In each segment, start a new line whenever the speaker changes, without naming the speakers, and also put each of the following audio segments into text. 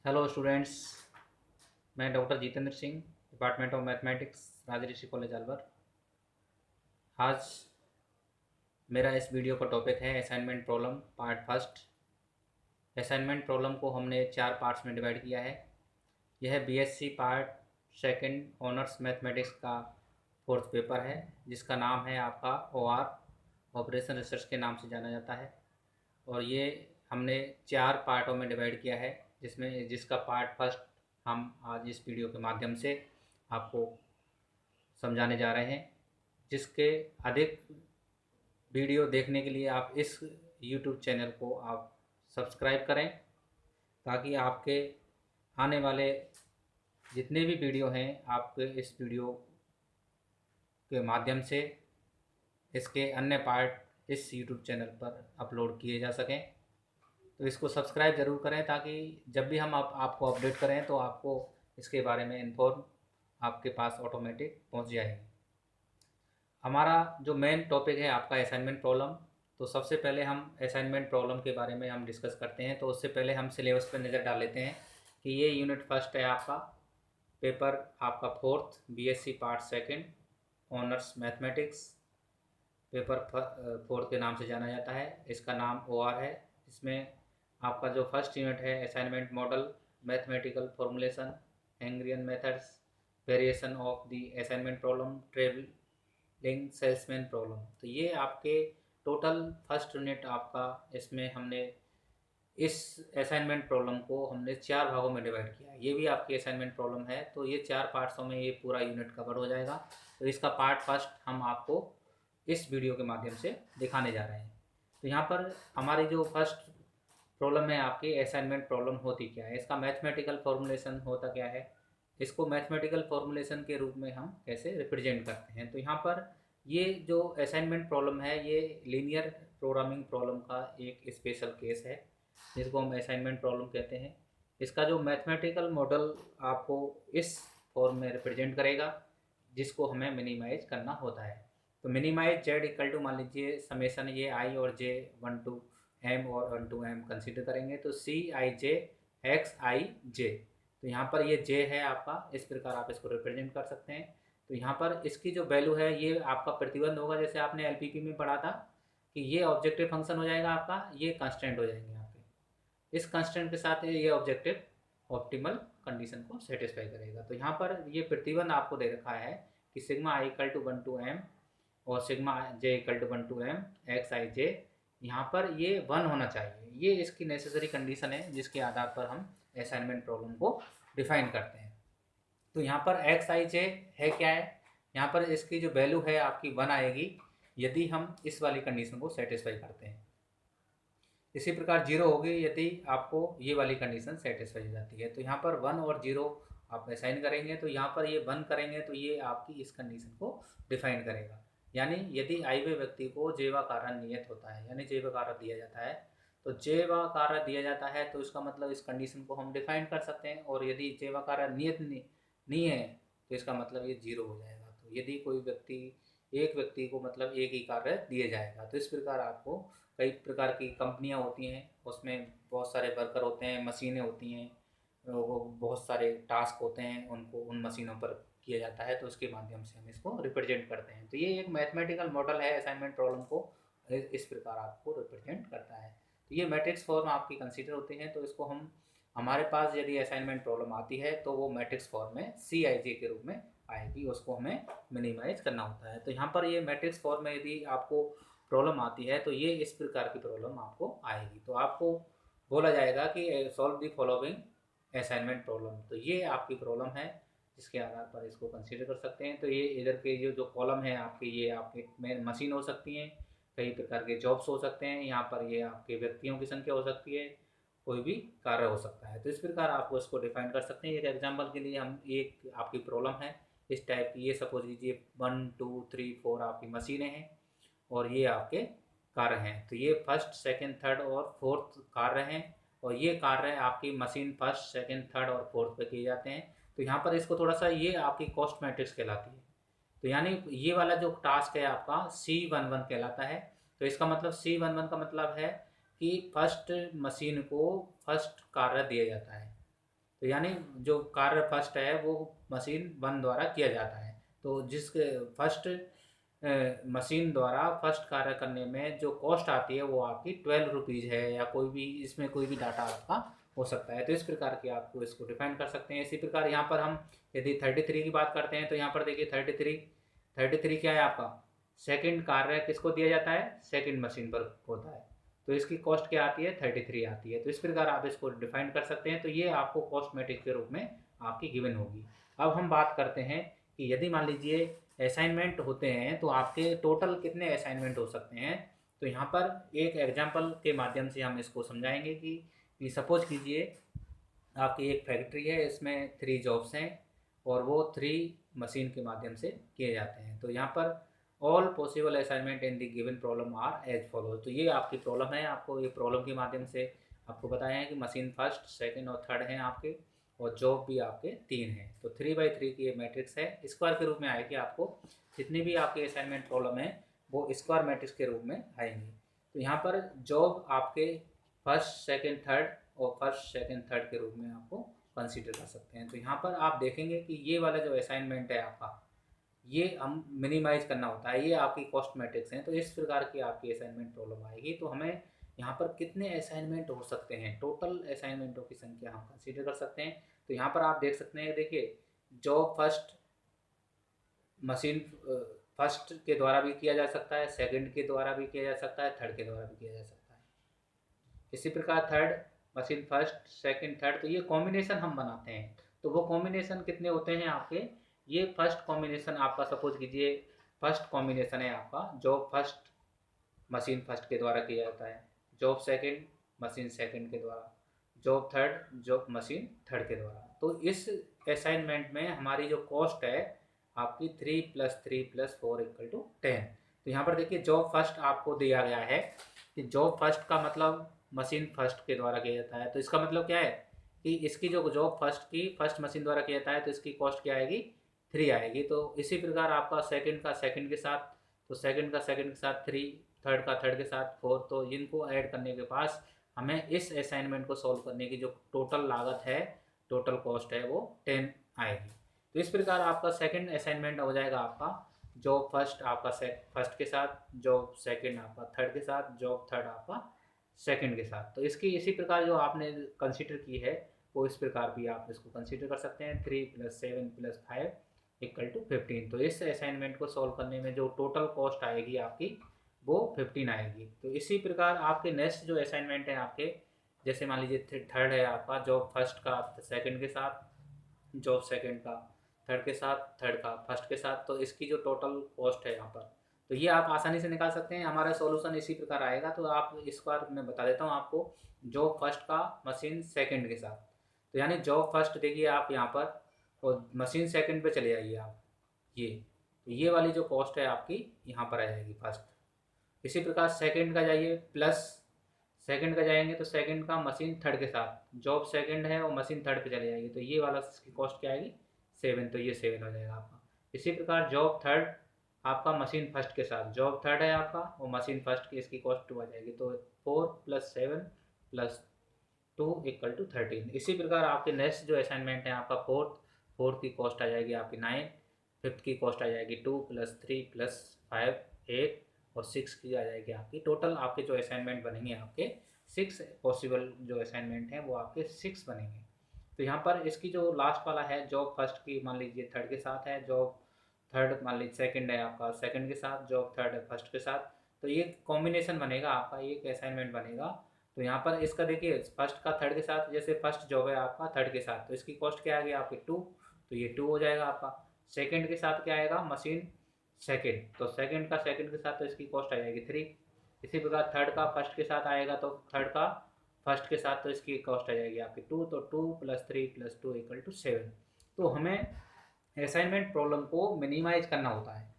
Hello students. मैं doctor Jitendra Singh, department of mathematics, Rajrishi college Alwar. आज मेरा इस वीडियो का टॉपिक है assignment problem part first. Assignment problem को हमने 4 पार्ट्स में डिवाइड किया है। यह BSc part second honours mathematics का फोर्थ पेपर है, जिसका नाम है आपका ओआर, ऑपरेशन रिसर्च के नाम से जाना जाता है। और ये हमने 4 पार्टों में डिवाइड किया है, जिसका पार्ट फर्स्ट हम आज इस वीडियो के माध्यम से आपको समझाने जा रहे हैं। जिसके अधिक वीडियो देखने के लिए आप इस यूट्यूब चैनल को आप सब्सक्राइब करें, ताकि आपके आने वाले जितने भी वीडियो हैं आपके इस वीडियो के माध्यम से इसके अन्य पार्ट इस यूट्यूब चैनल पर अपलोड किए जा सकें। तो इसको सब्सक्राइब ज़रूर करें, ताकि जब भी हम आपको अपडेट करें तो आपको इसके बारे में इन्फॉर्म आपके पास ऑटोमेटिक पहुंच जाएगी। हमारा जो मेन टॉपिक है आपका असाइनमेंट प्रॉब्लम। तो सबसे पहले हम असाइनमेंट प्रॉब्लम के बारे में हम डिस्कस करते हैं। तो उससे पहले हम सिलेबस पर नज़र डाल लेते हैं कि ये यूनिट फर्स्ट है आपका, पेपर आपका fourth, BSc part second honours mathematics, paper fourth के नाम से जाना जाता है। इसका नाम ओआर है। इसमें आपका जो फर्स्ट यूनिट है assignment model, mathematical formulation, Hungarian methods, variation of the assignment problem, travelling salesman problem. तो ये आपके टोटल फर्स्ट यूनिट आपका, इसमें हमने इस असाइनमेंट प्रॉब्लम को हमने 4 भागों में डिवाइड किया है। ये भी आपकी असाइनमेंट प्रॉब्लम है, तो ये 4 पार्ट्सों में ये पूरा यूनिट कवर हो जाएगा। तो इसका पार्ट फर्स्ट हम आपको इस वीडियो के माध्यम से दिखाने जा रहे हैं। तो यहाँ पर हमारी जो फर्स्ट प्रॉब्लम है आपकी असाइनमेंट प्रॉब्लम होती क्या है, इसका मैथमेटिकल फॉर्मुलेशन होता क्या है, इसको मैथमेटिकल फॉर्मुलेशन के रूप में हम कैसे रिप्रेजेंट करते हैं। तो यहाँ पर ये जो असाइनमेंट प्रॉब्लम है ये लीनियर प्रोग्रामिंग प्रॉब्लम का एक स्पेशल केस है, जिसको हम असाइनमेंट प्रॉब्लम कहते हैं। इसका जो मैथमेटिकल मॉडल आपको इस फॉर्म में रिप्रेजेंट करेगा, जिसको हमें मिनिमाइज करना होता है। तो मिनिमाइज जेड इक्वल टू, मान लीजिए समेसन ये आई और जे 1 टू एम और 1 टू एम कंसिडर करेंगे, तो सी आई जे एक्स आई जे। तो यहाँ पर ये जे है आपका, इस प्रकार आप इसको रिप्रेजेंट कर सकते हैं। तो यहाँ पर इसकी जो वैल्यू है ये आपका प्रतिबंध होगा, जैसे आपने एलपीपी में पढ़ा था कि ये ऑब्जेक्टिव फंक्शन हो जाएगा आपका, ये कंस्टेंट हो जाएंगे आपके। इस कंस्टेंट के साथ ये ऑब्जेक्टिव ऑप्टिमल कंडीशन को सेटिस्फाई करेगा। तो यहाँ पर ये प्रतिबंध आपको दे रखा है कि sigma I equal to 1 to M और sigma J equal to 1 to M X I J, यहाँ पर ये 1 होना चाहिए। ये इसकी नेसेसरी कंडीशन है, जिसके आधार पर हम असाइनमेंट प्रॉब्लम को डिफाइन करते हैं। तो यहाँ पर एक्स आई जे है क्या है, यहाँ पर इसकी जो वैल्यू है आपकी 1 आएगी, यदि हम इस वाली कंडीशन को सेटिस्फाई करते हैं। इसी प्रकार 0 होगी यदि आपको ये वाली कंडीशन सेटिस्फाई हो जाती है। तो यहाँ पर 1 और 0 आप असाइन करेंगे, तो यहाँ पर ये 1 करेंगे तो ये आपकी इस कंडीशन को डिफाइन करेगा। यानी यदि आई वे व्यक्ति को जे व कारण नियत होता है, यानी जे व कारण दिया जाता है, तो जे व कारण दिया जाता है तो इसका मतलब इस कंडीशन को हम डिफाइन कर सकते हैं। और यदि जे व कारण नियत नहीं है तो इसका मतलब ये 0 हो जाएगा। तो यदि कोई व्यक्ति, एक व्यक्ति को मतलब एक ही कार्य दिया जाएगा। तो इस प्रकार आपको कई प्रकार की कंपनियां होती हैं, उसमें बहुत सारे वर्कर होते हैं, मशीनें होती हैं, वो बहुत सारे टास्क होते हैं, उनको उन मशीनों पर किया जाता है। तो उसके माध्यम से हम इसको रिप्रेजेंट करते हैं। तो ये एक मैथमेटिकल मॉडल है असाइनमेंट प्रॉब्लम को इस प्रकार आपको रिप्रेजेंट करता है। तो ये मैट्रिक्स फॉर्म आपकी कंसिडर होते हैं। तो इसको हम, हमारे पास यदि असाइनमेंट प्रॉब्लम आती है तो वो मैट्रिक्स फॉर्म में सी आई जे के रूप में आएगी, उसको हमें मिनिमाइज करना होता है। तो यहाँ पर ये मैट्रिक्स फॉर्म में यदि आपको प्रॉब्लम आती है तो ये इस प्रकार की प्रॉब्लम आपको आएगी। तो आपको बोला जाएगा कि solve the following assignment problem. तो ये आपकी प्रॉब्लम है, जिसके आधार पर इसको कंसीडर कर सकते हैं। तो ये इधर के जो कॉलम है आपके, ये आपके में मशीन हो सकती हैं, कई प्रकार के जॉब्स हो सकते हैं, यहाँ पर ये आपके व्यक्तियों की संख्या हो सकती है, कोई भी कार्य हो सकता है। तो इस प्रकार आपको इसको डिफाइन कर सकते हैं। एक एग्जाम्पल के लिए हम, एक आपकी प्रॉब्लम है इस टाइप की, ये सपोज लीजिए 1 2 3 4 आपकी मशीनें हैं और ये आपके कार्य हैं। तो ये फर्स्ट सेकंड थर्ड और फोर्थ कार्य हैं, और ये कार्य आपकी मशीन फर्स्ट सेकंड थर्ड और फोर्थ पे किए जाते हैं। तो यहाँ पर इसको थोड़ा सा, ये आपकी कॉस्ट मैट्रिक्स कहलाती है। तो यानी ये वाला जो टास्क है आपका C11 कहलाता है। तो इसका मतलब C11 का मतलब है कि फर्स्ट मशीन को फर्स्ट कार्य दिया जाता है। तो यानी जो कार्य फर्स्ट है वो मशीन 1 द्वारा किया जाता है। तो जिसके फर्स्ट मशीन द्वारा फर्स्ट कार्य करने में जो कॉस्ट आती है वो आपकी 12 रुपीज़ है, या कोई भी इसमें कोई भी डाटा आपका हो सकता है। तो इस प्रकार की आपको इसको डिफाइन कर सकते हैं। इसी प्रकार यहाँ पर हम यदि 33 की बात करते हैं तो यहाँ पर देखिए 33 क्या है आपका सेकंड कार्य किसको दिया जाता है, सेकंड मशीन पर होता है। तो इसकी कॉस्ट क्या आती है, 33 आती है। तो इस प्रकार आप इसको डिफाइन कर सकते हैं। तो ये आपको कॉस्ट मैट्रिक्स के रूप में आपकी गिवन होगी। अब हम बात करते हैं कि यदि मान लीजिए असाइनमेंट होते हैं तो आपके टोटल कितने असाइनमेंट हो सकते हैं। तो यहाँ पर एक एग्जाम्पल के माध्यम से हम इसको समझाएंगे कि सपोज कीजिए आपकी एक फैक्ट्री है, इसमें 3 जॉब्स हैं और वो 3 मशीन के माध्यम से किए जाते हैं। तो यहाँ पर all possible assignment in the given problem are as follow. तो ये आपकी प्रॉब्लम है, आपको ये प्रॉब्लम के माध्यम से आपको बताया है कि मशीन फर्स्ट, सेकंड और थर्ड हैं आपके, और जॉब भी आपके 3 हैं। तो 3/3 की ये मैट्रिक्स है, स्क्वायर के रूप में आएगी। आपको जितनी भी आपके असाइनमेंट प्रॉब्लम है वो स्क्वायर मैट्रिक्स के रूप में आएंगी। तो यहाँ पर जॉब आपके फर्स्ट, सेकंड, थर्ड और फर्स्ट, सेकंड, थर्ड के रूप में आपको कंसीडर कर सकते हैं। तो यहाँ पर आप देखेंगे कि ये वाला जो असाइनमेंट है आपका, ये हम मिनिमाइज करना होता है, ये आपकी कॉस्ट मैट्रिक्स हैं। तो इस प्रकार की आपकी असाइनमेंट प्रॉब्लम आएगी। तो हमें यहाँ पर कितने असाइनमेंट हो सकते हैं, टोटल असाइनमेंटों की संख्या हम कंसीडर कर सकते हैं। तो यहाँ पर आप देख सकते हैं, देखिए जॉब फर्स्ट मशीन फर्स्ट के द्वारा भी किया जा सकता है, सेकंड के द्वारा भी किया जा सकता है, थर्ड के द्वारा भी किया जा सकता है। इसी प्रकार third machine first, second, third, तो ये कॉम्बिनेशन हम बनाते हैं। तो वो कॉम्बिनेशन कितने होते हैं आपके, ये फर्स्ट कॉम्बिनेशन आपका सपोज कीजिए फर्स्ट कॉम्बिनेशन है आपका, जॉब फर्स्ट मशीन फर्स्ट के द्वारा किया जाता है, जॉब सेकंड मशीन सेकंड के द्वारा, job third job machine third के द्वारा। तो इस असाइनमेंट में हमारी जो कॉस्ट है आपकी 3+3+4=10। तो यहाँ पर देखिए जॉब फर्स्ट आपको दिया गया है कि जॉब फर्स्ट का मतलब मशीन फर्स्ट के द्वारा किया जाता है। तो इसका मतलब क्या है कि इसकी जो जॉब फर्स्ट की फर्स्ट मशीन द्वारा किया जाता है तो इसकी कॉस्ट क्या आएगी, 3 आएगी। तो इसी प्रकार आपका सेकंड का सेकंड के साथ, तो सेकंड का सेकंड के साथ 3, थर्ड का थर्ड के साथ 4, तो इनको ऐड करने के पास हमें इस असाइनमेंट को सॉल्व करने की जो टोटल लागत है, टोटल कॉस्ट है, वो 10 आएगी। तो इस प्रकार आपका सेकंड असाइनमेंट हो जाएगा आपका जॉब फर्स्ट आपका फर्स्ट के साथ, जॉब सेकंड आपका थर्ड के साथ, जॉब थर्ड आपका सेकंड के साथ। तो इसकी इसी प्रकार जो आपने कंसीडर की है वो इस प्रकार भी आप इसको कंसीडर कर सकते हैं, 3+7+5=15। तो इस असाइनमेंट को सॉल्व करने में जो टोटल कॉस्ट आएगी आपकी वो 15 आएगी। तो इसी प्रकार आपके नेक्स्ट जो असाइनमेंट है आपके, जैसे मान लीजिए थर्ड है आपका जॉब फर्स्ट का सेकंड के साथ, जॉब सेकंड का थर्ड के साथ, थर्ड का फर्स्ट के साथ, तो इसकी जो टोटल कॉस्ट है यहाँ पर, तो ये आप आसानी से निकाल सकते हैं। हमारा सॉल्यूशन इसी प्रकार आएगा। तो आप इस बार मैं बता देता हूँ आपको, जॉब फर्स्ट का मशीन सेकंड के साथ, तो यानी जॉब फर्स्ट देखिए आप यहाँ पर, और मशीन सेकंड पे चले जाइए आप, ये तो ये वाली जो कॉस्ट है आपकी यहाँ पर आ जाएगी फर्स्ट। इसी प्रकार सेकंड का जाइए, प्लस सेकंड का जाएंगे तो सेकंड का मशीन थर्ड के साथ, जॉब सेकंड है और मशीन थर्ड पे चले जाएगी, तो ये वाला इसकी कॉस्ट क्या आएगी, 7। तो ये 7 हो जाएगा आपका। इसी प्रकार जॉब थर्ड आपका मशीन फर्स्ट के साथ, जॉब थर्ड है आपका और मशीन फर्स्ट की, इसकी कॉस्ट 2 आ जाएगी। तो 4+7+2=13। इसी प्रकार आपके नेक्स्ट जो असाइनमेंट है आपका फोर्थ की कॉस्ट आ जाएगी आपकी 9, फिफ्थ की कॉस्ट आ जाएगी 2+3+5=8 और 6 की आ जाएगी आपकी। टोटल आपके जो असाइनमेंट बनेंगे आपके 6 पॉसिबल जो असाइनमेंट हैं वो आपके 6 बनेंगे। तो यहाँ पर इसकी जो लास्ट वाला है जॉब फर्स्ट की मान लीजिए थर्ड के साथ है, जॉब थर्ड मान लीजिए सेकंड है आपका सेकंड के साथ, जॉब थर्ड है फर्स्ट के साथ, तो ये कॉम्बिनेशन बनेगा आपका, ये एक असाइनमेंट बनेगा। तो यहाँ पर इसका देखिए फर्स्ट का थर्ड के साथ, जैसे फर्स्ट जॉब है आपका थर्ड के साथ, तो इसकी कॉस्ट क्या आ गई आपकी 2, तो ये 2 हो जाएगा आपका। सेकंड के साथ क्या आएगा, मशीन सेकंड, तो सेकंड का सेकंड के साथ तो इसकी कॉस्ट आ जाएगी 3। इसी प्रकार थर्ड का फर्स्ट के साथ आएगा तो थर्ड का फर्स्ट के साथ तो इसकी कॉस्ट आ जाएगी आपकी 2, तो 2+3+2=7। तो हमें असाइनमेंट प्रॉब्लम को मिनिमाइज करना होता है।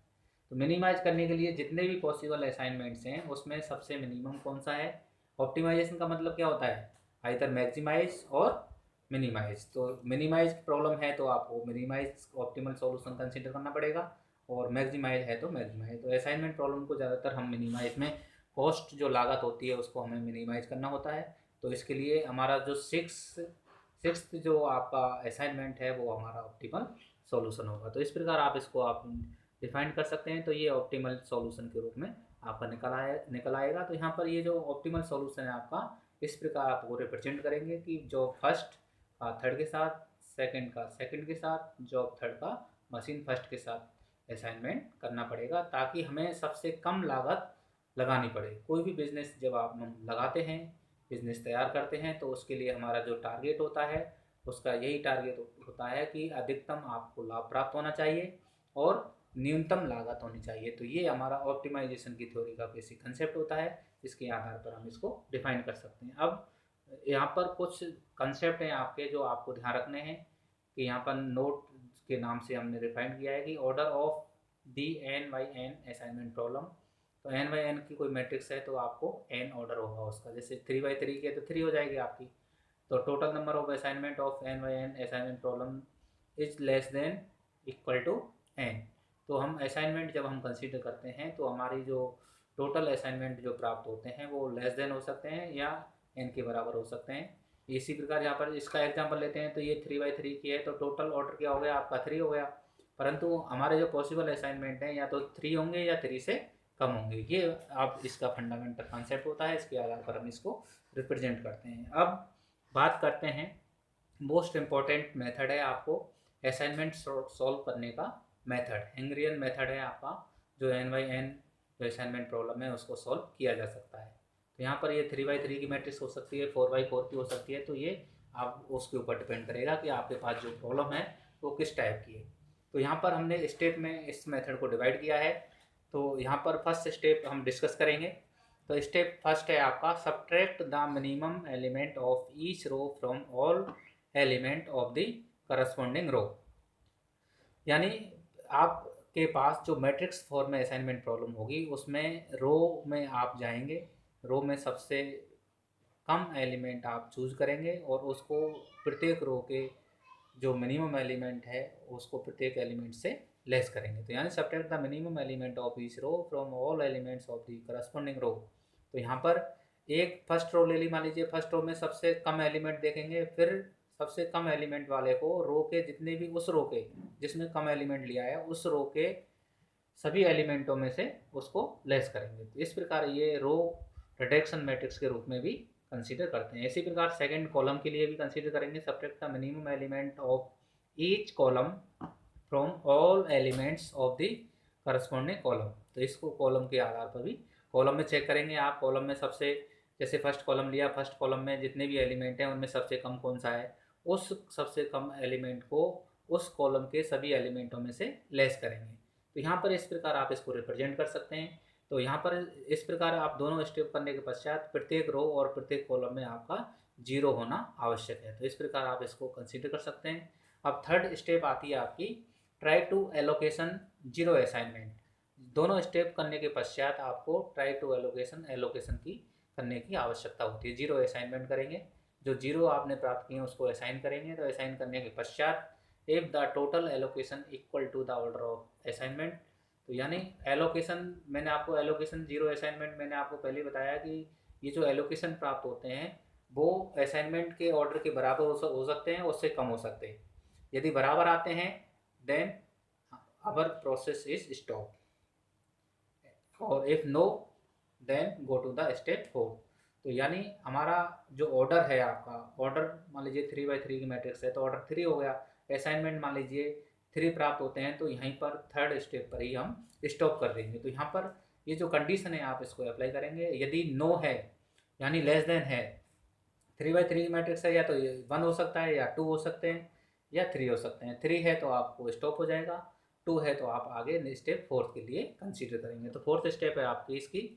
तो मिनिमाइज करने के लिए जितने भी पॉसिबल असाइनमेंट्स हैं उसमें सबसे मिनिमम कौन सा है, ऑप्टिमाइजेशन का मतलब क्या होता है, आइदर मैक्सिमाइज और मिनिमाइज। तो मिनिमाइज प्रॉब्लम है तो आपको मिनिमाइज ऑप्टिमल सॉल्यूशन कंसीडर करना पड़ेगा, और मैक्सिमाइज है तो मैक्सिमाइज। तो असाइनमेंट प्रॉब्लम को ज़्यादातर हम मिनिमाइज में, कॉस्ट जो लागत होती है उसको हमें मिनिमाइज करना होता है। तो इसके लिए हमारा जो सिक्स्थ जो आपका असाइनमेंट है वो हमारा ऑप्टिमल सॉल्यूशन होगा। तो इस प्रकार आप इसको आप डिफाइन कर सकते हैं। तो ये ऑप्टिमल सॉल्यूशन के रूप में आपका निकल आएगा। तो यहाँ पर ये जो ऑप्टिमल सॉल्यूशन है आपका, इस प्रकार आपको रिप्रेजेंट करेंगे कि जो फर्स्ट का थर्ड के साथ, सेकंड का सेकंड के साथ, जॉब थर्ड का मशीन फर्स्ट के साथ असाइनमेंट करना पड़ेगा, ताकि हमें सबसे कम लागत लगानी पड़े। कोई भी बिजनेस जब आप लगाते हैं, बिजनेस तैयार करते हैं, तो उसके लिए हमारा जो टारगेट होता है, उसका यही टारगेट होता है कि अधिकतम आपको लाभ प्राप्त होना चाहिए और न्यूनतम लागत होनी चाहिए। तो ये हमारा ऑप्टिमाइजेशन की थ्योरी का बेसिक कंसेप्ट होता है, जिसके आधार पर हम इसको डिफाइन कर सकते हैं। अब यहाँ पर कुछ कंसेप्ट हैं आपके जो आपको ध्यान रखने हैं, कि यहाँ पर नोट के नाम से हमने डिफाइन किया है कि order of the N by N assignment problem. तो एन बाई एन की कोई मैट्रिक्स है तो आपको एन ऑर्डर होगा उसका, जैसे 3 बाई 3 की है तो 3 हो जाएगी आपकी। तो total number of assignment of N by N assignment problem is less than equal to N. तो हम असाइनमेंट जब हम कंसीडर करते हैं तो हमारी जो टोटल असाइनमेंट जो प्राप्त होते हैं वो लेस देन हो सकते हैं या एन के बराबर हो सकते हैं। इसी प्रकार यहाँ पर इसका एग्जांपल लेते हैं, तो ये 3 बाई 3 की है तो टोटल ऑर्डर क्या हो गया आपका 3 हो गया। परंतु हमारे जो पॉसिबल असाइनमेंट हैं या तो 3 होंगे या 3 से कम होंगे। ये आप इसका फंडामेंटल कॉन्सेप्ट होता है, इसके आधार पर हम इसको रिप्रेजेंट करते हैं। अब बात करते हैं, मोस्ट इम्पॉर्टेंट मेथड है आपको असाइनमेंट सॉल्व करने का मेथड, हेंगरियन मेथड है आपका, जो एन बाई एन जो असाइनमेंट प्रॉब्लम है उसको सॉल्व किया जा सकता है। तो यहाँ पर ये 3 बाई 3 की मैट्रिक्स हो सकती है, 4 बाई 4 की हो सकती है। तो ये आप उसके ऊपर डिपेंड करेगा कि आपके पास जो प्रॉब्लम है वो किस टाइप की है। तो यहाँ पर हमने स्टेप में इस मेथड को डिवाइड किया है। तो यहाँ पर फर्स्ट स्टेप हम डिस्कस करेंगे। तो स्टेप फर्स्ट है आपका subtract the minimum element of each row from all element of the corresponding row. यानी आपके पास जो मैट्रिक्स फॉर्म में असाइनमेंट प्रॉब्लम होगी उसमें रो में आप जाएंगे, रो में सबसे कम एलिमेंट आप चूज करेंगे और उसको प्रत्येक रो के जो मिनिमम एलिमेंट है उसको प्रत्येक एलिमेंट से लेस करेंगे। तो यानी subtract the minimum element of each row from all elements of the corresponding row. तो यहाँ पर एक फर्स्ट रो ले ली, मान लीजिए फर्स्ट रो में सबसे कम एलिमेंट देखेंगे, फिर सबसे कम एलिमेंट वाले को रो के जितने भी उस रो के जिसमें कम एलिमेंट लिया है उस रो के सभी एलिमेंटों में से उसको लेस करेंगे। तो इस प्रकार ये रो रिडक्शन मैट्रिक्स के रूप में भी कंसीडर करते हैं। इसी प्रकार सेकंड कॉलम के लिए भी कंसीडर करेंगे, subtract the minimum element of each column from all elements of the corresponding column. तो इसको कॉलम के आधार पर भी कॉलम में चेक करेंगे आप। कॉलम में सबसे, जैसे फर्स्ट कॉलम लिया, फर्स्ट कॉलम में जितने भी एलिमेंट हैं उनमें सबसे कम कौन सा है, उस सबसे कम एलिमेंट को उस कॉलम के सभी एलिमेंटों में से लेस करेंगे। तो यहाँ पर इस प्रकार आप इसको रिप्रेजेंट कर सकते हैं। तो यहाँ पर इस प्रकार आप दोनों स्टेप करने के पश्चात प्रत्येक रो और प्रत्येक कॉलम में आपका 0 होना आवश्यक है। तो इस प्रकार आप इसको कंसीडर कर सकते हैं। अब थर्ड स्टेप आती है आपकी try to allocation zero assignment. दोनों स्टेप करने के पश्चात आपको ट्राई टू एलोकेशन की करने की आवश्यकता होती है। 0 असाइनमेंट करेंगे, जो 0 आपने प्राप्त किए उसको असाइन करेंगे। तो असाइन करने के पश्चात if the total allocation equal to the order of assignment. तो यानी एलोकेशन, मैंने आपको एलोकेशन 0 असाइनमेंट मैंने आपको पहले बताया कि ये जो एलोकेशन प्राप्त होते हैं वो असाइनमेंट के ऑर्डर के बराबर हो सकते हैं, उससे कम हो सकते हैं। यदि बराबर आते हैं then our process is stop, और if no then go to the step 4। तो यानी हमारा जो ऑर्डर है आपका, ऑर्डर मान लीजिए 3 बाई 3 की मैट्रिक्स है तो ऑर्डर 3 हो गया। असाइनमेंट मान लीजिए 3 प्राप्त होते हैं तो यहीं पर थर्ड स्टेप पर ही हम स्टॉप कर देंगे। तो यहाँ पर ये जो कंडीशन है आप इसको अप्लाई करेंगे। यदि नो है यानी लेस देन है, 3 बाई 3 की मैट्रिक्स है, या तो 1 हो सकता है या 2 हो सकते हैं या 3 हो सकते हैं। 3 है तो आपको स्टॉप हो जाएगा, 2 है तो आप आगे स्टेप 4 के लिए कंसीडर करेंगे। तो फोर्थ स्टेप है आपकी इसकी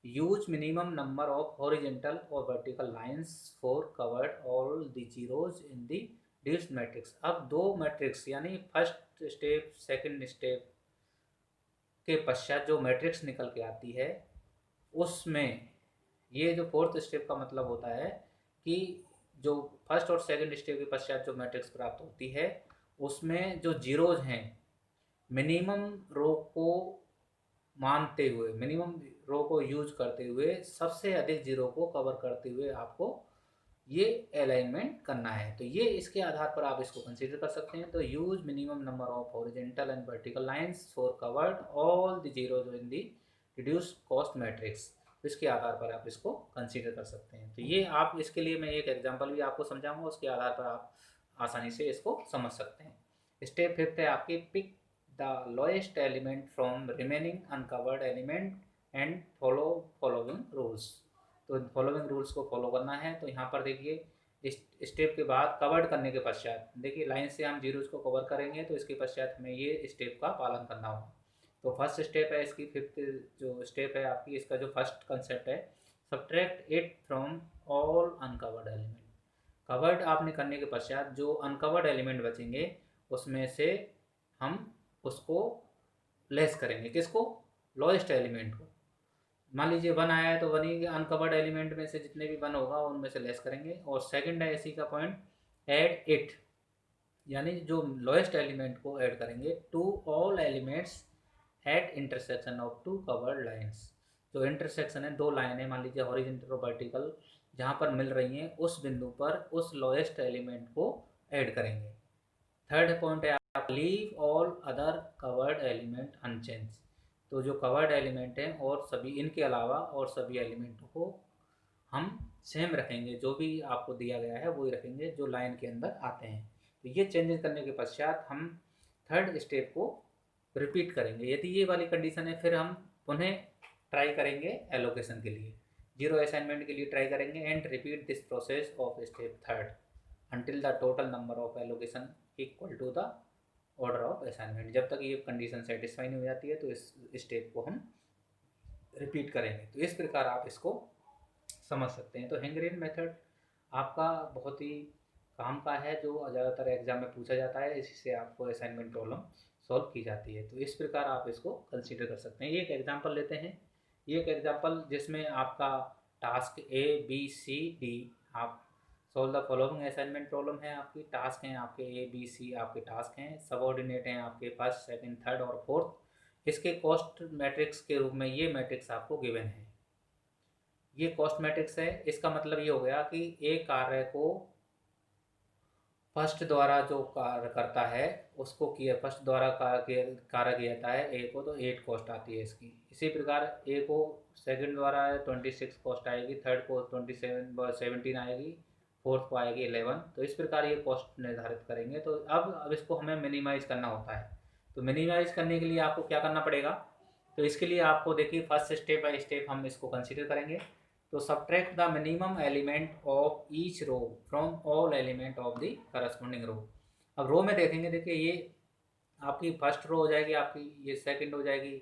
use minimum number of horizontal और vertical lines for covered all the zeros in the desired matrix. अब दो मैट्रिक्स यानी फर्स्ट स्टेप सेकंड स्टेप के पश्चात जो मैट्रिक्स निकल के आती है उसमें ये जो फोर्थ स्टेप का मतलब होता है कि जो फर्स्ट और सेकंड स्टेप के पश्चात जो मैट्रिक्स प्राप्त होती है उसमें जो जीरोज हैं मिनिमम रो को मानते हुए, मिनिमम रो को यूज करते हुए सबसे अधिक जीरो को कवर करते हुए आपको ये अलाइनमेंट करना है। तो ये इसके आधार पर आप इसको कंसीडर कर सकते हैं। तो use minimum number of horizontal and vertical lines for covered all the zeros in the reduce cost matrix. इसके आधार पर आप इसको कंसीडर कर सकते हैं। तो ये आप इसके लिए मैं एक एग्जांपल भी आपको समझाऊंगा, उसके आधार पर आप आसानी से इसको समझ सकते हैं। स्टेप 5 है आपकी pick the lowest element from remaining uncovered element and following rules. तो फॉलोइंग रूल्स को फॉलो करना है। तो यहाँ पर देखिए इस स्टेप के बाद कवर्ड करने के पश्चात देखिए लाइन से हम जीरोज को कवर करेंगे, तो इसके पश्चात हमें ये स्टेप का पालन करना होगा। तो फर्स्ट स्टेप है इसकी, फिफ्थ जो स्टेप है आपकी, इसका जो फर्स्ट कंसेप्ट है, subtract it from all uncovered element. Covered आपने करने के पश्चात जो अनकवर्ड एलिमेंट बचेंगे उसमें से हम उसको लेस करेंगे। किसको? लोएस्ट एलिमेंट को। मान लीजिए 1 आया है तो 1 ही अनकवर्ड एलिमेंट में से जितने भी 1 होगा उनमें से लेस करेंगे। और सेकंड है इसी का पॉइंट, ऐड इट, यानी जो लोएस्ट एलिमेंट को ऐड करेंगे to all elements at intersection of two covered lines. जो इंटरसेक्शन है, दो लाइन है मान लीजिए हॉरिजॉन्टल और वर्टिकल, जहाँ पर मिल रही हैं उस बिंदु पर उस लोएस्ट एलिमेंट को ऐड करेंगे। थर्ड पॉइंट है आप leave all other covered element unchange. तो जो कवर्ड एलिमेंट हैं और सभी इनके अलावा और सभी एलिमेंटों को हम सेम रखेंगे, जो भी आपको दिया गया है वही रखेंगे जो लाइन के अंदर आते हैं। तो ये चेंजेस करने के पश्चात हम थर्ड स्टेप को रिपीट करेंगे। यदि ये वाली कंडीशन है फिर हम पुनः ट्राई करेंगे एलोकेशन के लिए, जीरो असाइनमेंट के लिए ट्राई करेंगे and repeat this process of step third until the total number of allocation equal to the order of assignment। जब तक ये कंडीशन सेटिस्फाई नहीं हो जाती है तो इस स्टेप को हम रिपीट करेंगे। तो इस प्रकार आप इसको समझ सकते हैं। तो हैंगरेन मेथड आपका बहुत ही काम का है, जो ज़्यादातर एग्जाम में पूछा जाता है, इसी से आपको असाइनमेंट प्रॉब्लम सॉल्व की जाती है। तो इस प्रकार आप इसको कंसीडर कर सकते हैं। ये एक एग्जाम्पल लेते हैं, ये एक एग्जाम्पल जिसमें आपका टास्क ABCD, आप solve the following assignment problem है आपकी। टास्क हैं आपके ABC, आपके टास्क हैं, सबऑर्डिनेट हैं आपके फर्स्ट, सेकंड, थर्ड और फोर्थ। इसके कॉस्ट मैट्रिक्स के रूप में ये मैट्रिक्स आपको गिवन है। ये कॉस्ट मैट्रिक्स है। इसका मतलब ये हो गया कि एक कार्य को फर्स्ट द्वारा जो कार्य करता है उसको किया, फर्स्ट द्वारा कार्य किया जाता है ए को, तो 8 कॉस्ट आती है इसकी। इसी प्रकार ए को सेकंड द्वारा 26 कॉस्ट आएगी, थर्ड को 17 आएगी, फोर्थ को आएगी 11। तो इस प्रकार ये कॉस्ट निर्धारित करेंगे। तो अब इसको हमें मिनिमाइज करना होता है। तो मिनिमाइज करने के लिए आपको क्या करना पड़ेगा? तो इसके लिए आपको देखिए फर्स्ट स्टेप बाय स्टेप हम इसको कंसिडर करेंगे। तो subtract the minimum element of each row from all element of the corresponding row. अब रो में देखेंगे, देखिए ये आपकी फर्स्ट रो हो जाएगी, आपकी ये सेकंड हो जाएगी,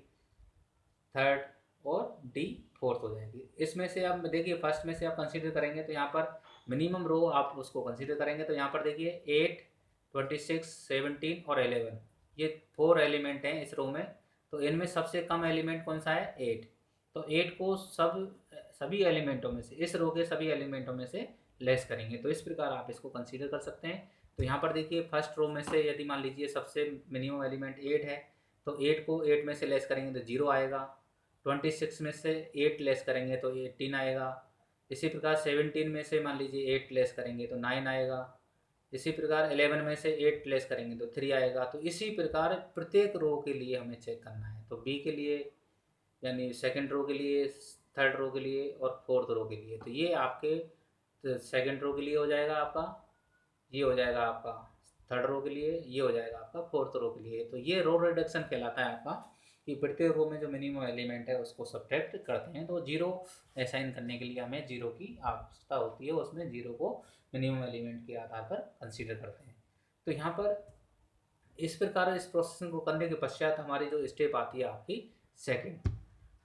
थर्ड और डी फोर्थ हो जाएगी। इसमें से आप देखिए फर्स्ट में से आप कंसीडर करेंगे तो यहाँ पर मिनिमम रो आप उसको कंसीडर करेंगे। तो यहाँ पर देखिए 8, 26, 17 और 11, ये 4 एलिमेंट हैं इस रो में। तो इनमें सबसे कम एलिमेंट कौन सा है? 8। तो 8 को सभी एलिमेंटों में से, इस रो के सभी एलिमेंटों में से लेस करेंगे। तो इस प्रकार आप इसको कंसीडर कर सकते हैं। तो यहाँ पर देखिए फर्स्ट रो में से यदि मान लीजिए सबसे मिनिमम एलिमेंट 8 है, तो 8 को 8 में से लेस करेंगे तो 0 आएगा। 26 में से 8 लेस करेंगे तो 18 आएगा। इसी प्रकार 17 में से मान लीजिए 8 लेस करेंगे तो 9 आएगा। इसी प्रकार 11 में से 8 लेस करेंगे तो 3 आएगा। तो इसी प्रकार प्रत्येक रो के लिए हमें चेक करना है। तो बी के लिए, यानी सेकंड रो के लिए, थर्ड रो के लिए और फोर्थ रो के लिए। तो ये आपके सेकंड रो के लिए हो जाएगा आपका, ये हो जाएगा आपका थर्ड रो के लिए, ये हो जाएगा आपका फोर्थ रो के लिए। तो ये रो रिडक्शन कहलाता है आपका, कि प्रत्येक रो में जो मिनिमम एलिमेंट है उसको सब्ट्रैक्ट करते हैं। तो जीरो असाइन करने के लिए हमें जीरो की आवश्यकता होती है, उसमें जीरो को मिनिमम एलिमेंट के आधार पर कंसीडर करते हैं। तो यहाँ पर इस प्रकार इस प्रोसेसिंग को करने के पश्चात हमारी जो स्टेप आती है आपकी सेकंड।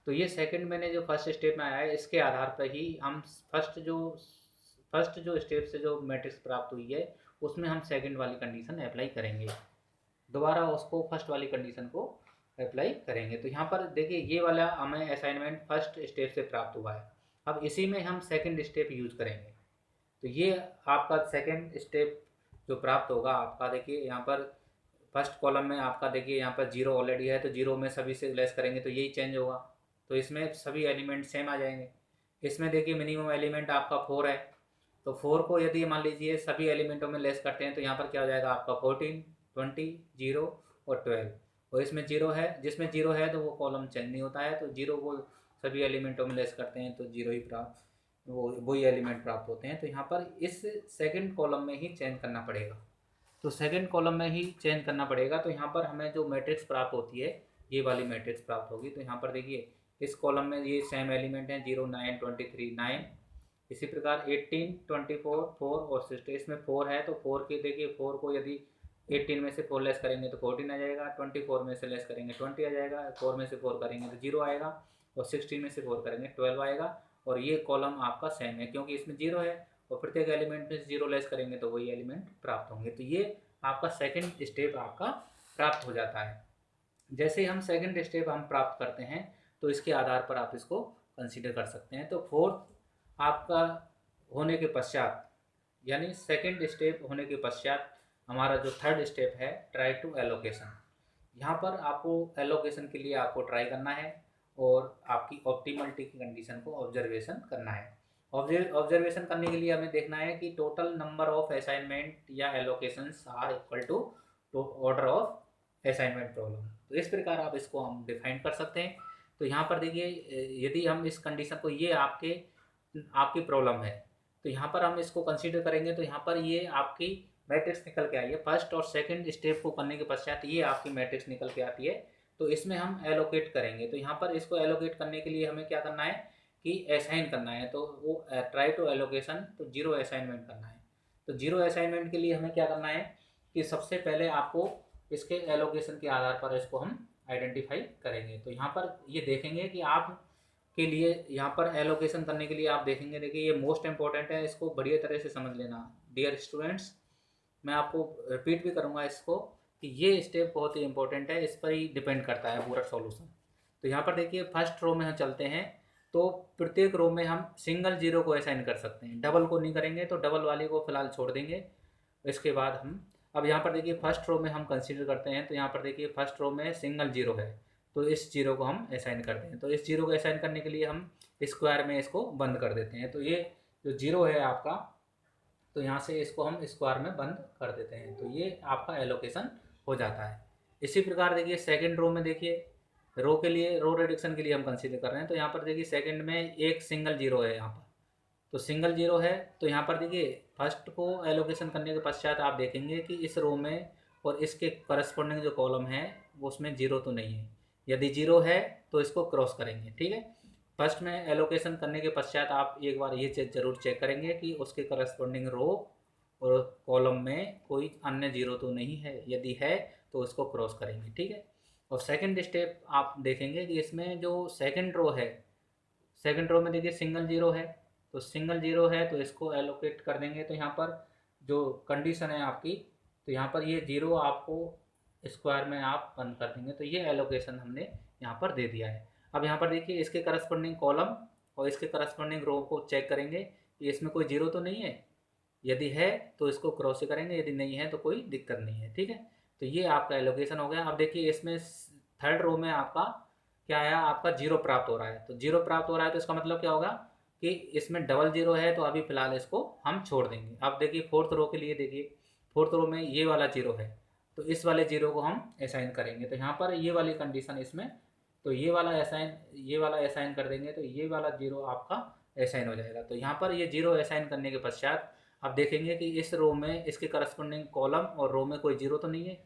तो ये सेकंड मैंने जो फर्स्ट स्टेप में आया है इसके आधार पर ही हम फर्स्ट जो स्टेप से जो मैट्रिक्स प्राप्त हुई है उसमें हम सेकंड वाली कंडीशन अप्लाई करेंगे, दोबारा उसको फर्स्ट वाली कंडीशन को अप्लाई करेंगे। तो यहाँ पर देखिए ये वाला हमें असाइनमेंट फर्स्ट स्टेप से प्राप्त हुआ है। अब इसी में हम सेकंड स्टेप यूज करेंगे। तो ये आपका सेकंड स्टेप जो प्राप्त होगा आपका, देखिए यहाँ पर फर्स्ट कॉलम में आपका देखिए यहाँ पर 0 ऑलरेडी है, तो 0 में सभी से लेस करेंगे तो यही चेंज होगा। तो इसमें सभी एलिमेंट सेम आ जाएंगे। इसमें देखिए मिनिमम एलिमेंट आपका 4 है, तो 4 को यदि मान लीजिए सभी एलिमेंटों में लेस करते हैं तो यहाँ पर क्या हो जाएगा आपका 14, 20, 0 और 12। और इसमें 0 है, जिसमें 0 है तो वो कॉलम चेंज नहीं होता है, तो 0 को सभी एलिमेंटों में लेस करते हैं तो 0 ही प्राप्त, वही एलिमेंट प्राप्त होते हैं। तो यहाँ पर इस सेकंड कॉलम में ही चेंज करना पड़ेगा। तो सेकंड कॉलम में ही चेंज करना पड़ेगा। तो यहाँ पर हमें जो मैट्रिक्स प्राप्त होती है ये वाली मैट्रिक्स प्राप्त होगी। तो यहाँ पर देखिए इस कॉलम में ये सेम एलिमेंट हैं 0, 9, 23, 9। इसी प्रकार 18, 24, 4 और 60, इसमें 4 है तो 4 के देखिए 4 को यदि 18 में से 4 लेस करेंगे तो 14 आ जाएगा, 24 में से लेस करेंगे 20 आ जाएगा, 4 में से 4 करेंगे तो 0 आएगा, और 16 में से 4 करेंगे 12 आएगा। और ये कॉलम आपका सेम है क्योंकि इसमें 0 है और प्रत्येक एलिमेंट में 0 लेस करेंगे तो वही एलिमेंट प्राप्त होंगे। तो ये आपका सेकंड स्टेप आपका प्राप्त हो जाता है। जैसे हम सेकंड स्टेप हम प्राप्त करते हैं तो इसके आधार पर आप इसको कंसीडर कर सकते हैं। तो फोर्थ आपका होने के पश्चात, यानी सेकंड स्टेप होने के पश्चात हमारा जो थर्ड स्टेप है ट्राई टू एलोकेशन। यहाँ पर आपको एलोकेशन के लिए आपको ट्राई करना है और आपकी ऑप्टिमलिटी की कंडीशन को ऑब्जर्वेशन करना है। ऑब्जर्वेशन करने के लिए हमें देखना है कि टोटल नंबर ऑफ असाइनमेंट या allocations are equal to order of assignment problem. तो इस प्रकार आप इसको हम डिफाइन कर सकते हैं। तो यहाँ पर देखिए यदि हम इस कंडीशन को, ये आपकी प्रॉब्लम है तो यहाँ पर हम इसको कंसीडर करेंगे तो यहाँ पर ये आपकी मैट्रिक्स निकल के आई है। फर्स्ट और सेकंड स्टेप को करने के पश्चात ये आपकी मैट्रिक्स निकल के आती है। तो इसमें हम एलोकेट करेंगे। तो यहाँ पर इसको एलोकेट करने के लिए हमें क्या करना है कि असाइन करना है। तो वो ट्राई टू एलोकेशन, तो 0 असाइनमेंट करना है। तो 0 असाइनमेंट के लिए हमें क्या करना है कि सबसे पहले आपको इसके एलोकेशन के आधार पर इसको हम आइडेंटिफाई करेंगे। तो यहाँ पर ये देखेंगे कि आप के लिए यहाँ पर एलोकेशन करने के लिए आप देखेंगे, देखिए ये मोस्ट इंपॉर्टेंट है, इसको बढ़िया तरह से समझ लेना डियर स्टूडेंट्स। मैं आपको रिपीट भी करूँगा इसको कि ये स्टेप बहुत ही इंपॉर्टेंट है, इस पर ही डिपेंड करता है पूरा सॉल्यूशन। तो यहाँ पर देखिए फर्स्ट रो में हम चलते हैं तो प्रत्येक रो में हम सिंगल 0 को असाइन कर सकते हैं, डबल को नहीं करेंगे। तो डबल वाले को फिलहाल छोड़ देंगे। इसके बाद हम अब यहाँ पर देखिए फर्स्ट रो में हम कंसीडर करते हैं। तो यहाँ पर देखिए फर्स्ट रो में सिंगल 0 है तो इस 0 को हम असाइन करते हैं। तो इस 0 को असाइन करने के लिए हम स्क्वायर में इसको बंद कर देते हैं। तो ये जो 0 है आपका, तो यहाँ से इसको हम स्क्वायर में बंद कर देते हैं। तो ये आपका एलोकेशन हो जाता है। इसी प्रकार देखिए सेकंड रो में, देखिए रो के लिए, रो रिडक्शन के लिए हम कंसीडर कर रहे हैं। तो यहाँ पर देखिए सेकंड में एक सिंगल 0 है यहाँ पर, तो सिंगल 0 है। तो यहाँ पर देखिए फर्स्ट को एलोकेशन करने के पश्चात आप देखेंगे कि इस रो में और इसके करस्पॉन्डिंग जो कॉलम है उसमें 0 तो नहीं है। यदि 0 है तो इसको क्रॉस करेंगे, ठीक है। फर्स्ट में एलोकेशन करने के पश्चात आप एक बार ये जरूर चेक करेंगे कि उसके करस्पॉन्डिंग रो और कॉलम में कोई अन्य 0 तो नहीं है। यदि है तो उसको क्रॉस करेंगे, ठीक है। और सेकंड स्टेप आप देखेंगे कि इसमें जो सेकंड रो है, सेकंड रो में देखिए सिंगल 0 है। तो सिंगल 0 है तो इसको एलोकेट कर देंगे। तो यहाँ पर जो कंडीशन है आपकी, तो यहाँ पर ये 0 आपको स्क्वायर में आप बंद कर देंगे। तो ये एलोकेशन हमने यहाँ पर दे दिया है। अब यहाँ पर देखिए इसके करस्पॉन्डिंग कॉलम और इसके करस्पॉन्डिंग रो को चेक करेंगे कि इसमें कोई 0 तो नहीं है। यदि है तो इसको क्रॉस करेंगे, यदि नहीं है तो कोई दिक्कत नहीं है, ठीक है। तो ये आपका एलोकेशन हो गया। अब देखिए इसमें थर्ड रो में आपका क्या आया, आपका 0 प्राप्त हो रहा है। तो 0 प्राप्त हो रहा है तो इसका मतलब क्या होगा कि इसमें डबल 0 है, तो अभी फिलहाल इसको हम छोड़ देंगे। अब देखिए फोर्थ रो के लिए, देखिए फोर्थ रो में ये वाला 0 है तो इस वाले 0 को हम असाइन करेंगे। तो यहाँ पर ये वाली कंडीशन इसमें, तो ये वाला असाइन कर देंगे तो ये वाला 0 आपका असाइन हो जाएगा। तो यहाँ पर ये 0 असाइन करने के पश्चात आप देखेंगे कि इस रो में इसके करस्पॉन्डिंग कॉलम और रो में कोई 0 तो नहीं है।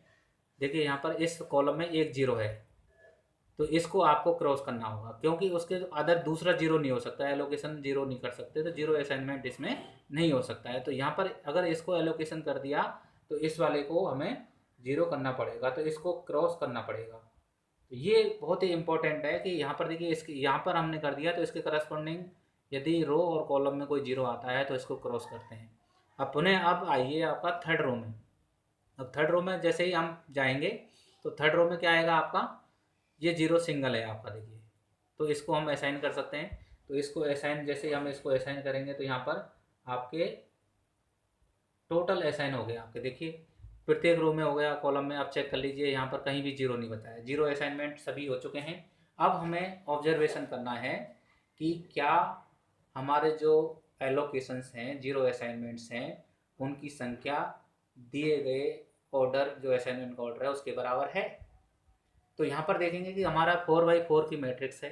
देखिए यहाँ पर इस कॉलम में एक 0 है तो इसको आपको क्रॉस करना होगा क्योंकि उसके अदर दूसरा 0 नहीं हो सकता है, एलोकेशन 0 नहीं कर सकते, तो 0 असाइनमेंट इसमें नहीं हो सकता है। तो यहाँ पर अगर इसको एलोकेशन कर दिया तो इस वाले को हमें 0 करना पड़ेगा, तो इसको क्रॉस करना पड़ेगा। तो ये बहुत ही इंपॉर्टेंट है कि यहाँ पर देखिए इसके यहाँ पर हमने कर दिया तो इसके करस्पॉन्डिंग यदि रो और कॉलम में कोई 0 आता है तो इसको क्रॉस करते हैं। अब पुनः अब आइए आपका थर्ड रो में। अब थर्ड रो में जैसे ही हम जाएंगे तो थर्ड रो में क्या आएगा आपका, ये 0 सिंगल है आपका, देखिए तो इसको हम असाइन कर सकते हैं। तो इसको असाइन, जैसे ही हम इसको असाइन करेंगे तो यहाँ पर आपके टोटल असाइन हो गया आपके, देखिए प्रत्येक रो में हो गया, कॉलम में आप चेक कर लीजिए यहाँ पर कहीं भी 0 नहीं बताया, 0 असाइनमेंट सभी हो चुके हैं। अब हमें ऑब्जर्वेशन करना है कि क्या हमारे जो एलोकेशंस हैं, 0 असाइनमेंट्स हैं, उनकी संख्या दिए गए ऑर्डर जो असाइनमेंट का ऑर्डर है उसके बराबर है। तो यहाँ पर देखेंगे कि हमारा 4x4 की मैट्रिक्स है,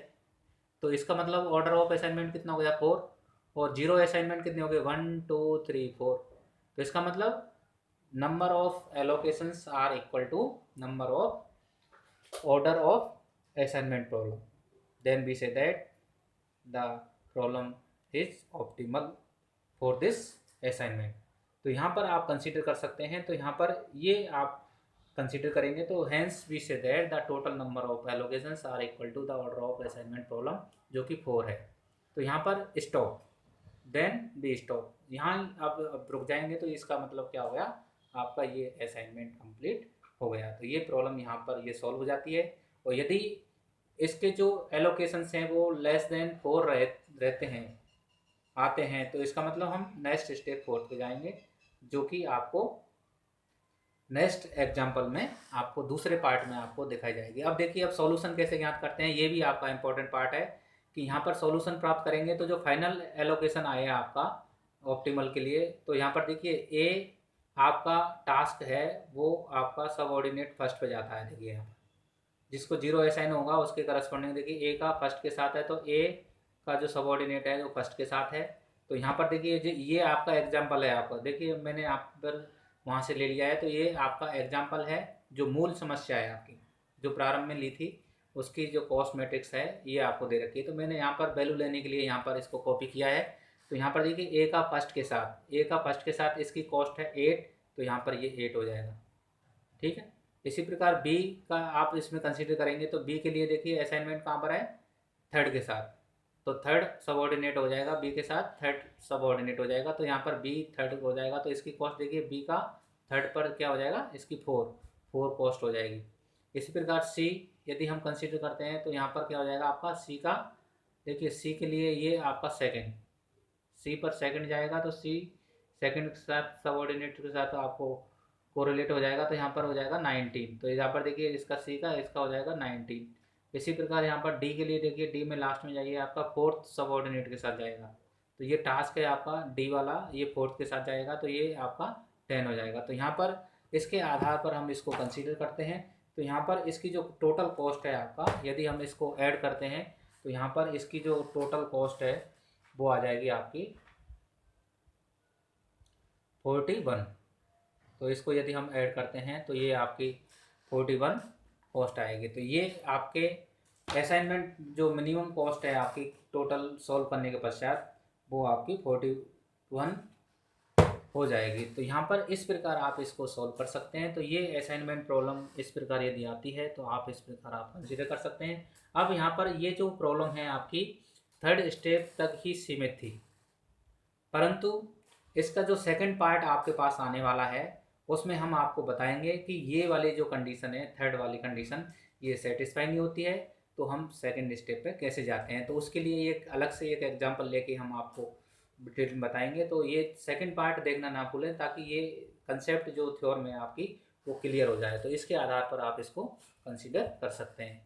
तो इसका मतलब ऑर्डर ऑफ असाइनमेंट कितना हो गया 4, और 0 असाइनमेंट कितने हो गए 1 2 3 4। तो इसका मतलब number of allocations are equal to number of order of assignment problem, then we say that the problem is optimal for this assignment. तो यहाँ पर आप कंसीडर कर सकते हैं, तो यहाँ पर ये आप कंसीडर करेंगे तो hence we say that the total number of allocations are equal to the order of assignment problem, जो कि 4 है। तो यहाँ पर स्टॉप, देन बी स्टॉप, यहाँ अब रुक जाएंगे तो इसका मतलब क्या हो गया, आपका ये असाइनमेंट कंप्लीट हो गया। तो ये प्रॉब्लम यहाँ पर ये सॉल्व हो जाती है। और यदि इसके जो एलोकेशंस हैं वो लेस देन 4 रहते हैं आते हैं, तो इसका मतलब हम नेक्स्ट स्टेप 4 पे जाएंगे, जो कि आपको नेक्स्ट एग्जाम्पल में आपको दूसरे पार्ट में आपको दिखाई जाएगी। अब देखिए, अब सॉल्यूशन कैसे ज्ञात करते हैं, ये भी आपका इंपॉर्टेंट पार्ट है कि यहाँ पर सॉल्यूशन प्राप्त करेंगे तो जो फाइनल एलोकेशन आया आपका ऑप्टिमल के लिए, तो यहाँ पर देखिए ए आपका टास्क है वो आपका सबऑर्डिनेट फर्स्ट पे जाता है। देखिए यहाँ पर जिसको 0 असाइन होगा उसके करस्पॉन्डिंग देखिए ए का फर्स्ट के साथ है, तो ए का जो सबऑर्डिनेट है वो फर्स्ट के साथ है। तो यहाँ पर देखिए ये आपका एग्जाम्पल है, आपका देखिए मैंने आप पर वहाँ से ले लिया है, तो ये आपका एग्जाम्पल है। जो मूल समस्या है आपकी जो प्रारंभ में ली थी उसकी जो कॉस्ट मैट्रिक्स है ये आपको दे रखी है, तो मैंने यहाँ पर वैल्यू लेने के लिए यहाँ पर इसको कॉपी किया है। तो यहाँ पर देखिए ए का फर्स्ट के साथ इसकी कॉस्ट है 8, तो यहाँ पर ये 8 हो जाएगा, ठीक है। इसी प्रकार बी का आप इसमें कंसीडर करेंगे तो बी के लिए देखिए असाइनमेंट कहाँ पर है, थर्ड के साथ, तो थर्ड सबऑर्डिनेट हो जाएगा, बी के साथ थर्ड सबऑर्डिनेट हो जाएगा, तो यहाँ पर बी थर्ड हो जाएगा। तो इसकी कॉस्ट देखिए बी का थर्ड पर क्या हो जाएगा, इसकी 4 कॉस्ट हो जाएगी। इसी प्रकार सी यदि हम कंसीडर करते हैं तो यहाँ पर क्या हो जाएगा आपका सी का, देखिए सी के लिए ये आपका सेकंड, सी पर सेकंड जाएगा, तो सी सेकंड के साथ सबऑर्डिनेट के साथ आपको कोरिलेट हो जाएगा, तो यहाँ पर हो जाएगा 19। तो यहाँ पर देखिए इसका सी का इसका हो जाएगा 19। इसी प्रकार यहाँ पर डी के लिए देखिए डी में लास्ट में जाइए आपका फोर्थ सबऑर्डिनेट के साथ जाएगा, तो ये टास्क है आपका डी वाला, ये फोर्थ के साथ जाएगा, तो ये आपका 10 हो जाएगा। तो यहाँ पर इसके आधार पर हम इसको कंसीडर करते हैं। तो यहाँ पर इसकी जो टोटल कॉस्ट है आपका, यदि हम इसको ऐड करते हैं तो यहाँ पर इसकी जो टोटल कॉस्ट है वो आ जाएगी आपकी 41। तो इसको यदि हम ऐड करते हैं तो ये आपकी 41 कॉस्ट आएगी। तो ये आपके असाइनमेंट जो मिनिमम कॉस्ट है आपकी टोटल सॉल्व करने के पश्चात वो आपकी 41 हो जाएगी। तो यहाँ पर इस प्रकार आप इसको सॉल्व कर सकते हैं। तो ये असाइनमेंट प्रॉब्लम इस प्रकार यदि आती है तो आप इस प्रकार आप कंसीडर कर सकते हैं। अब यहाँ पर ये जो प्रॉब्लम है आपकी थर्ड स्टेप तक ही सीमित थी, परंतु इसका जो सेकंड पार्ट आपके पास आने वाला है उसमें हम आपको बताएंगे कि ये वाली जो कंडीशन है, थर्ड वाली कंडीशन, ये सेटिस्फाई नहीं होती है तो हम सेकंड स्टेप पे कैसे जाते हैं। तो उसके लिए एक अलग से एक एग्जांपल लेके हम आपको डिटेल में बताएंगे। तो ये सेकंड पार्ट देखना ना भूलें ताकि ये कंसेप्ट जो थ्योरम है आपकी वो क्लियर हो जाए। तो इसके आधार पर आप इसको कंसीडर कर सकते हैं।